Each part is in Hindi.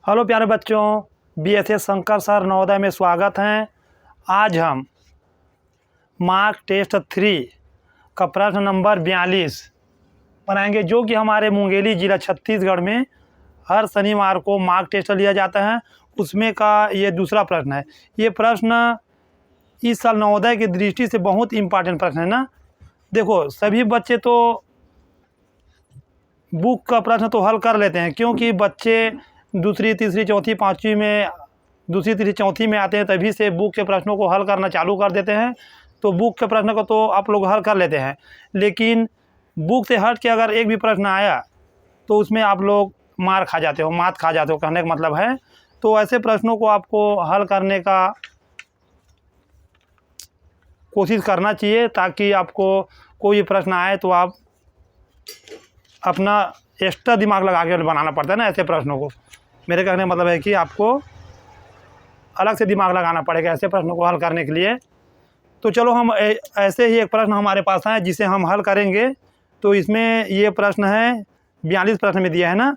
हेलो प्यारे बच्चों, बीएसएस शंकर सर नवोदय में स्वागत है। आज हम मार्क टेस्ट 3 का प्रश्न नंबर 42 बनाएंगे, जो कि हमारे मुंगेली जिला छत्तीसगढ़ में हर शनिवार को मार्क टेस्ट लिया जाता है। उसमें का ये दूसरा प्रश्न है। ये प्रश्न इस साल नवोदय की दृष्टि से बहुत इम्पॉर्टेंट प्रश्न है ना। देखो, सभी बच्चे तो बुक का प्रश्न तो हल कर लेते हैं, क्योंकि बच्चे दूसरी तीसरी चौथी पाँचवीं में दूसरी तीसरी चौथी में आते हैं, तभी से बुक के प्रश्नों को हल करना चालू कर देते हैं। तो बुक के प्रश्न को तो आप लोग हल कर लेते हैं, लेकिन बुक से हट के अगर एक भी प्रश्न आया तो उसमें आप लोग मात खा जाते हो, कहने का मतलब है। तो ऐसे प्रश्नों को आपको हल करने का कोशिश करना चाहिए, ताकि आपको कोई प्रश्न आए तो आप अपना एक्स्ट्रा दिमाग लगा के बनाना पड़ता है ना ऐसे प्रश्नों को। मेरे कहने का मतलब है कि आपको अलग से दिमाग लगाना पड़ेगा ऐसे प्रश्नों को हल करने के लिए। तो चलो, हम ऐसे ही एक प्रश्न हमारे पास है जिसे हम हल करेंगे। तो इसमें ये प्रश्न है 42 प्रश्न में दिया है ना,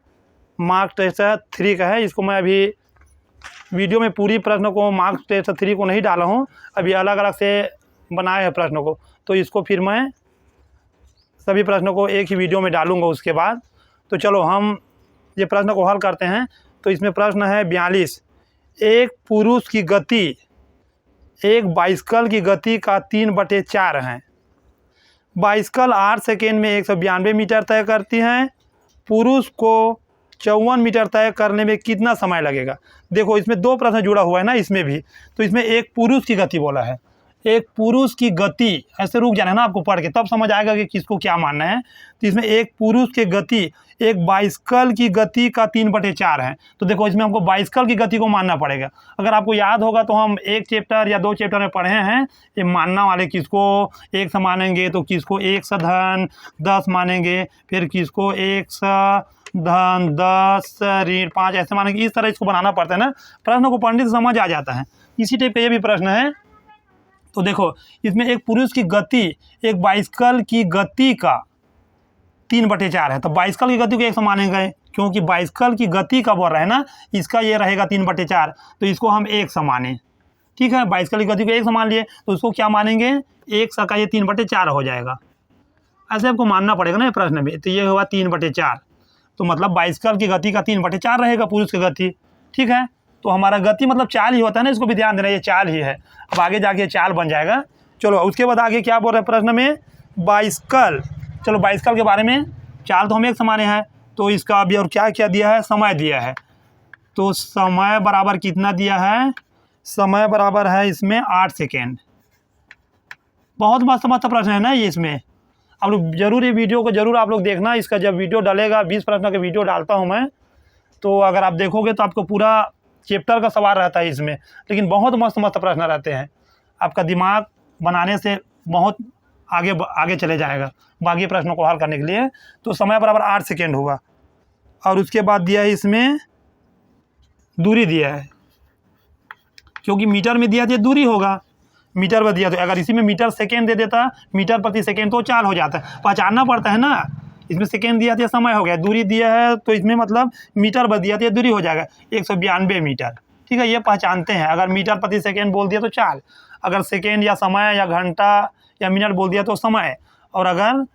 मार्क टेस्ट 3 का है। इसको मैं अभी वीडियो में पूरी प्रश्न को मार्क टेस्ट 3 को नहीं डाला हूँ, अभी अलग अलग से बनाए हैं प्रश्नों को। तो इसको फिर मैं सभी प्रश्नों को एक ही वीडियो में डालूंगा उसके बाद। तो चलो, हम ये प्रश्न को हल करते हैं। तो इसमें प्रश्न है 42। एक पुरुष की गति एक बाइसिकल की गति का 3/4 है। बाइसिकल 8 सेकेंड में 192 मीटर तय करती है। पुरुष को 54 मीटर तय करने में कितना समय लगेगा? देखो, इसमें दो प्रश्न जुड़ा हुआ है ना इसमें भी। तो इसमें एक पुरुष की गति बोला है, एक पुरुष की गति, ऐसे रुक जाना है ना आपको पढ़ के, तब समझ आएगा कि किसको क्या मानना है। तो इसमें एक पुरुष की गति एक बाइसिकल की गति का 3/4 है। तो देखो, इसमें हमको बाइसिकल की गति को मानना पड़ेगा। अगर आपको याद होगा तो हम एक चैप्टर या 2 चैप्टर में पढ़े हैं ये मानना वाले, किसको 1 से मानेंगे तो किसको 1 से धन 10 मानेंगे, फिर किसको 1 से धन 10 ऋण 5 ऐसे मानेंगे। इस तरह इसको बनाना पड़ता है ना, प्रश्न को पढ़ने से समझ आ जाता है। इसी टाइप का ये भी प्रश्न है। तो देखो, इसमें एक पुरुष की गति एक बाइसिकल की गति का 3/4 है। तो बाइसिकल की गति को 1 से मानेंगे, क्योंकि बाइसिकल की गति का बोल रहा है ना, इसका ये रहेगा 3/4। तो इसको हम 1 से माने, ठीक है। बाइसिकल की गति को 1 से मान लिए, तो इसको क्या मानेंगे, 1 से का ये 3/4 हो जाएगा। ऐसे आपको मानना पड़ेगा ना ये प्रश्न में। तो ये हुआ 3/4। तो मतलब बाइसिकल की गति का 3/4 रहेगा पुरुष की गति, ठीक है। तो हमारा गति मतलब चाल ही होता है ना, इसको भी ध्यान देना, ये चाल ही है। अब आगे जाके चाल बन जाएगा। चलो, उसके बाद आगे क्या बोल रहे हैं प्रश्न में, बाइसिकल। चलो, बाइसिकल के बारे में, चाल तो हम 1 से माने हैं, तो इसका अभी और क्या क्या दिया है, समय दिया है। तो समय बराबर कितना दिया है, समय बराबर है इसमें 8 सेकेंड। बहुत मस्त मस्त प्रश्न है ना ये इसमें। आप लोग जरूर ये वीडियो को जरूर आप लोग देखना। इसका जब वीडियो डालेगा, 20 प्रश्न का वीडियो डालता हूँ मैं, तो अगर आप देखोगे तो आपको पूरा चैप्टर का सवाल रहता है इसमें, लेकिन बहुत मस्त मस्त प्रश्न रहते हैं। आपका दिमाग बनाने से बहुत आगे चले जाएगा बाकी प्रश्नों को हल करने के लिए। तो समय बराबर 8 सेकेंड होगा। और उसके बाद दिया है इसमें दूरी दिया है, क्योंकि मीटर में दिया तो दूरी होगा, मीटर में दिया तो अगर इसी में मीटर सेकेंड दे देता, मीटर प्रति सेकेंड, तो चाल हो जाता है। पहचानना पड़ता है ना, इसमें सेकेंड दिया तो समय हो गया, दूरी दिया है तो इसमें मतलब मीटर बच दिया तो दूरी हो जाएगा 192 मीटर, ठीक है। ये पहचानते हैं। अगर मीटर प्रति सेकेंड बोल दिया तो चाल, अगर सेकेंड या समय या घंटा या मिनट बोल दिया तो समय, और अगर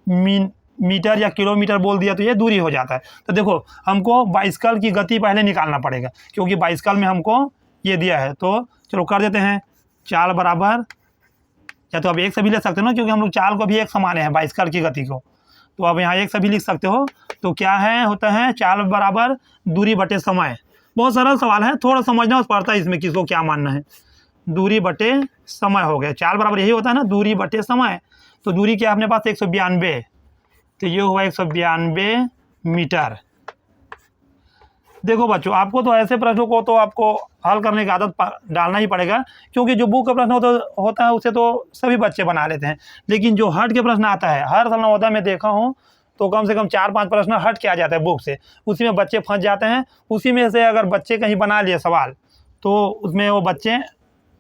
मीटर या किलोमीटर बोल दिया तो ये दूरी हो जाता है। तो देखो, हमको बाइसिकल की गति पहले निकालना पड़ेगा, क्योंकि बाइसिकल में हमको ये दिया है। तो चलो कर देते हैं, चाल बराबर, या तो अब 1 से भी ले सकते हो ना, क्योंकि हम लोग चाल को भी 1 से माने हैं बाइसिकल की गति को। तो अब यहाँ 1 से भी लिख सकते हो। तो क्या है, होता है चाल बराबर दूरी बटे समय। बहुत सरल सवाल है, थोड़ा समझना पड़ता है इसमें किसको क्या मानना है। दूरी बटे समय हो गया, चाल बराबर यही होता है ना, दूरी बटे समय। तो दूरी क्या अपने पास 192, तो ये हुआ 192 मीटर। देखो बच्चों, आपको तो ऐसे प्रश्नों को तो आपको हल करने की आदत डालना ही पड़ेगा, क्योंकि जो बुक का प्रश्न होता है उसे तो सभी बच्चे बना लेते हैं, लेकिन जो हट के प्रश्न आता है, हर साल नवोदय में देखा हूँ तो कम से कम 4-5 प्रश्न हट के आ जाता है बुक से, उसी में बच्चे फंस जाते हैं। उसी में से अगर बच्चे कहीं बना लिए सवाल तो उसमें वो बच्चे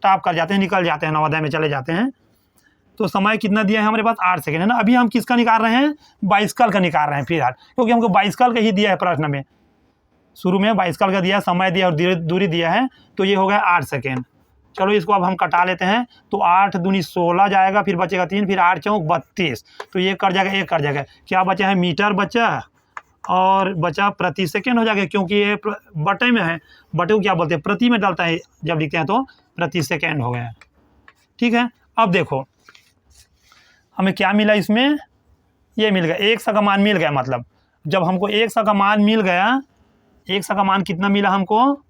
टॉप कर जाते हैं, निकल जाते हैं, नवोदय में चले जाते हैं। तो समय कितना दिया है हमारे पास, 8 सेकेंड है ना। अभी हम किसका निकाल रहे हैं, बाइसिकल का निकाल रहे हैं फिलहाल, क्योंकि हमको बाइसिकल का ही दिया है प्रश्न में। शुरू में बाइसिकल का दिया, समय दिया और दूरी दिया है, तो ये हो गया 8 सेकेंड। चलो इसको अब हम कटा लेते हैं। तो 8 दूनी 16 जाएगा, फिर बचेगा 3, फिर 8 चौक 32, तो ये कट जाएगा, एक कट जाएगा। क्या बचा है? मीटर बचा और बचा प्रति सेकेंड हो जाएगा, क्योंकि ये बटे में है। बटे को क्या बोलते हैं? प्रति में डालता है जब लिखते हैं, तो प्रति सेकेंड हो गया। ठीक है, अब देखो हमें क्या मिला इसमें, ये मिल गया 1 सा का मान मिल गया। मतलब जब हमको 1 सा का मान मिल गया, 1 सा का मान कितना मिला हमको?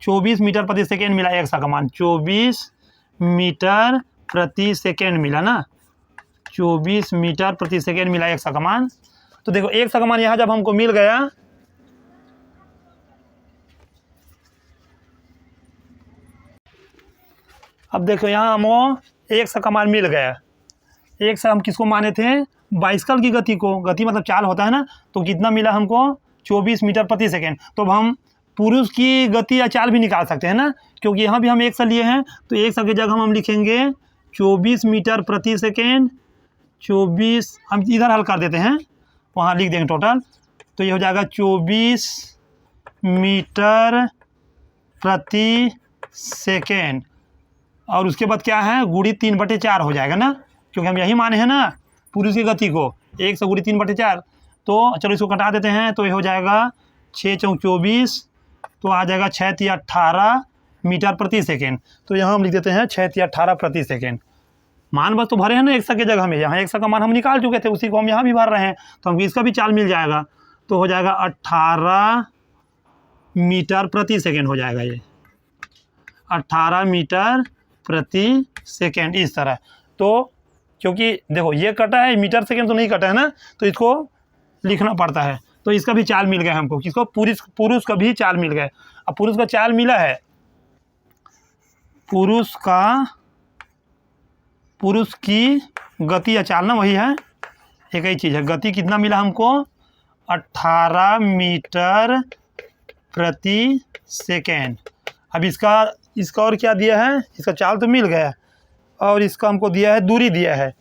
24 मीटर प्रति सेकेंड मिला। 1 सा का मान 24 मीटर प्रति सेकेंड मिला ना, 24 मीटर प्रति सेकेंड मिला 1 सा का मान। तो देखो 1 सा का मान यहाँ जब हमको मिल गया, अब देखो यहाँ हमको 1 सा का मान मिल गया। 1 सा हम किसको माने थे? बाइसिकल की गति को। गति मतलब चाल होता है ना, तो कितना मिला हमको? 24 मीटर प्रति सेकेंड। तो अब हम पुरुष की गति या चाल भी निकाल सकते हैं ना, क्योंकि यहाँ भी हम 1 सा लिए हैं, तो 1 सा की जगह हम लिखेंगे 24 मीटर प्रति सेकेंड। 24 हम इधर हल कर देते हैं, वहाँ लिख देंगे टोटल, तो ये हो जाएगा 24 मीटर प्रति सेकेंड। और उसके बाद क्या है? गुड़ी 3/4 हो जाएगा ना, क्योंकि हम यही माने हैं ना पुरुष की गति को। 1 से गुड़ी 3/4, तो चलो इसको कटा देते हैं। तो ये हो जाएगा 6 चौक 24, तो आ जाएगा 6 तिया 18 मीटर प्रति सेकेंड। तो यहाँ हम लिख देते हैं 6 तिया 18 प्रति सेकेंड। मान बस तो भरे हैं ना 1 सा की जगह में, यहाँ 1 सा का मान हम निकाल चुके थे, उसी को हम यहाँ भी भर रहे हैं, तो हमको इसका भी चाल मिल जाएगा। तो हो जाएगा 18 मीटर प्रति सेकेंड हो जाएगा, ये 18 मीटर प्रति सेकेंड इस तरह। तो क्योंकि देखो ये कटा है, मीटर सेकेंड तो नहीं कटा है ना, तो इसको लिखना पड़ता है। तो इसका भी चाल मिल गया हमको, किसको? पुरुष का भी चाल मिल गया। अब पुरुष का चाल मिला है, पुरुष की गति या चाल ना वही है, एक ही चीज़ है। गति कितना मिला हमको? 18 मीटर प्रति सेकेंड। अब इसका और क्या दिया है? इसका चाल तो मिल गया, और इसका हमको दिया है दूरी, दिया है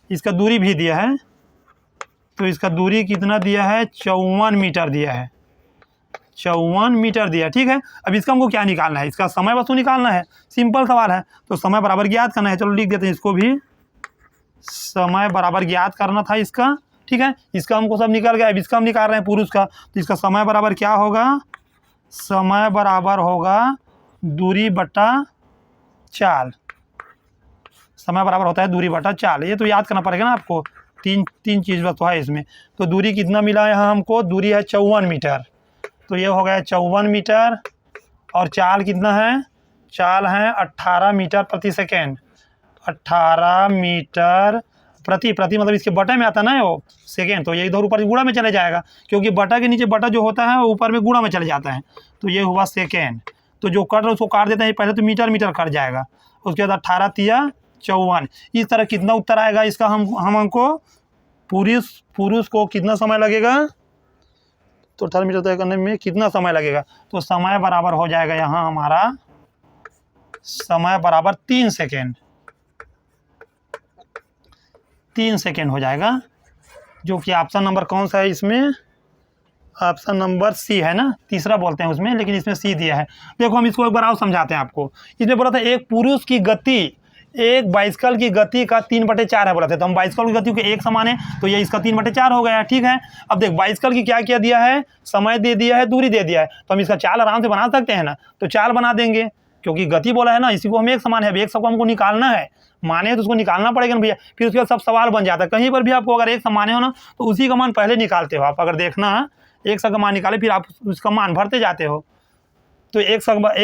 इसका दूरी भी दिया है। तो इसका दूरी कितना दिया है? 54 मीटर दिया है, 54 मीटर दिया। ठीक है, अब इसका हमको क्या निकालना है? इसका समय वस्तु निकालना है, सिंपल सवाल है। तो समय बराबर ज्ञात करना है। चलो लिख देते हैं इसको भी, समय बराबर ज्ञात करना था इसका। ठीक है, इसका हमको सब निकल गया। अब इसका हम निकाल रहे हैं पुरुष का, तो इसका समय बराबर क्या होगा? समय बराबर होगा दूरी बटा चाल। समय बराबर होता है दूरी बटा चाल। ये तो याद करना पड़ेगा ना आपको, तीन चीज़ बस तो है इसमें। तो दूरी कितना मिला यहाँ हमको? दूरी है 54 मीटर, तो ये हो गया 54 मीटर। और चाल कितना है? चाल है 18 मीटर प्रति सेकेंड। 18 मीटर प्रति मतलब इसके बटा में आता ना वो सेकेंड, तो ये इधर ऊपर गुणा में चले जाएगा, क्योंकि बटा के नीचे बटा जो होता है वो ऊपर में गुणा में चले जाता है। तो ये हुआ सेकेंड। तो जो कट रहा है उसको काट देते हैं, पहले तो मीटर कट जाएगा, उसके बाद 18 तिया 54। इस तरह कितना उत्तर आएगा इसका? हमको पुरुष को कितना समय लगेगा? तो 18 मीटर तय करने में कितना समय लगेगा? तो समय बराबर हो जाएगा यहाँ हमारा समय बराबर 3 सेकेंड। 3 सेकेंड हो जाएगा, जो कि ऑप्शन नंबर कौन सा है इसमें? ऑप्शन नंबर सी है ना, तीसरा बोलते हैं उसमें, लेकिन इसमें सी दिया है। देखो हम इसको एक बार और समझाते हैं आपको। इसमें बोला था एक पुरुष की गति एक बाइसिकल की गति का 3/4 है बोला था, तो हम बाइसिकल की गति के एक समान है, तो ये इसका 3/4 हो गया। ठीक है, अब देख बाइसिकल की क्या दिया है? समय दे दिया है, दूरी दे दिया है, तो हम इसका चाल आराम से बना सकते हैं ना। तो चाल बना देंगे, क्योंकि गति बोला है ना, इसी को हम एक समान है। एक सबको हमको निकालना है, माने तो उसको निकालना पड़ेगा ना भैया, फिर उसके बाद सब सवाल बन जाता है। कहीं पर भी आपको अगर एक समान हो ना, तो उसी का मान पहले निकालते हो आप। अगर देखना एक सा का मान निकाले, फिर आप उसका मान भरते जाते हो। तो एक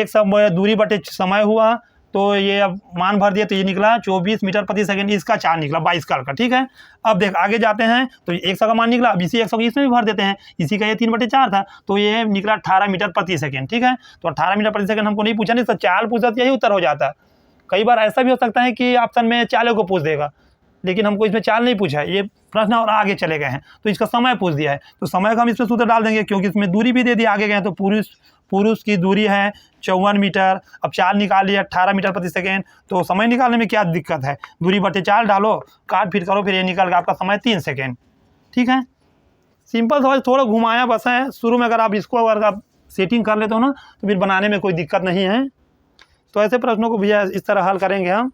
सब दूरी बटे समय हुआ, तो ये अब मान भर दिया, तो ये निकला 24 मीटर प्रति सेकेंड, इसका चाल निकला बाइसिकल का। ठीक है, अब देख आगे जाते हैं, तो एक सौ का मान निकला। अब इसी 100 इसमें भी भर देते हैं, इसी का ये 3/4 था, तो ये निकला 18 मीटर प्रति सेकेंड। ठीक है, तो 18 मीटर प्रति सेकेंड हमको नहीं पूछा, नहीं तो चाल पूछा तो यही उत्तर हो जाता। कई बार ऐसा भी हो सकता है कि ऑप्शन में चालों को पूछ देगा, लेकिन हमको इसमें चाल नहीं पूछा है, ये प्रश्न और आगे चले गए हैं, तो इसका समय पूछ दिया है। तो समय का हम इसमें सूत्र डाल देंगे, क्योंकि इसमें दूरी भी दे दी, आगे गए तो पुरुष की दूरी है 54 मीटर। अब चाल निकाल लिया 18 मीटर प्रति सेकेंड, तो समय निकालने में क्या दिक्कत है? दूरी बटे चाल डालो, काट फिर करो, फिर ये निकल गया आपका समय 3 सेकेंड। ठीक है, सिंपल सा थोड़ा घुमाया बस है। शुरू में अगर आप इसको अगर आप सेटिंग कर लेते हो ना तो फिर बनाने में कोई दिक्कत नहीं है। तो ऐसे प्रश्नों को भैया इस तरह हल करेंगे हम।